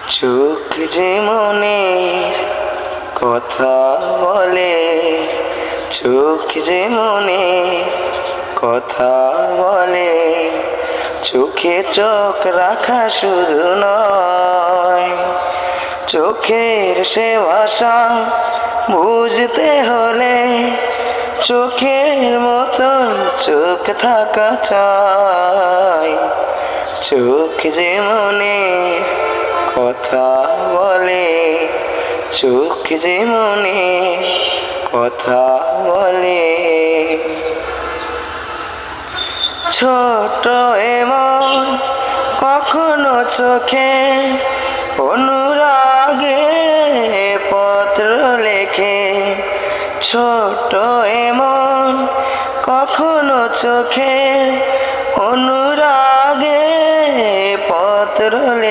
চোখ যে মনের কথা বলে, চোখ যে মনের কথা বলে। চোখে চোখ রাখা শুধু নয়, চোখের সে ভাষা বুঝতে হলে চোখের মতন চোখ থাকা চাই। চোখ যে মনের কথা বলে, চোখ যে মনের কথা বলে। ছোট এমন কখনো চোখে অনুরাগে পত্র লেখে। ছোট এমন কখনো চোখে অনুরাগে পত্র লেখে।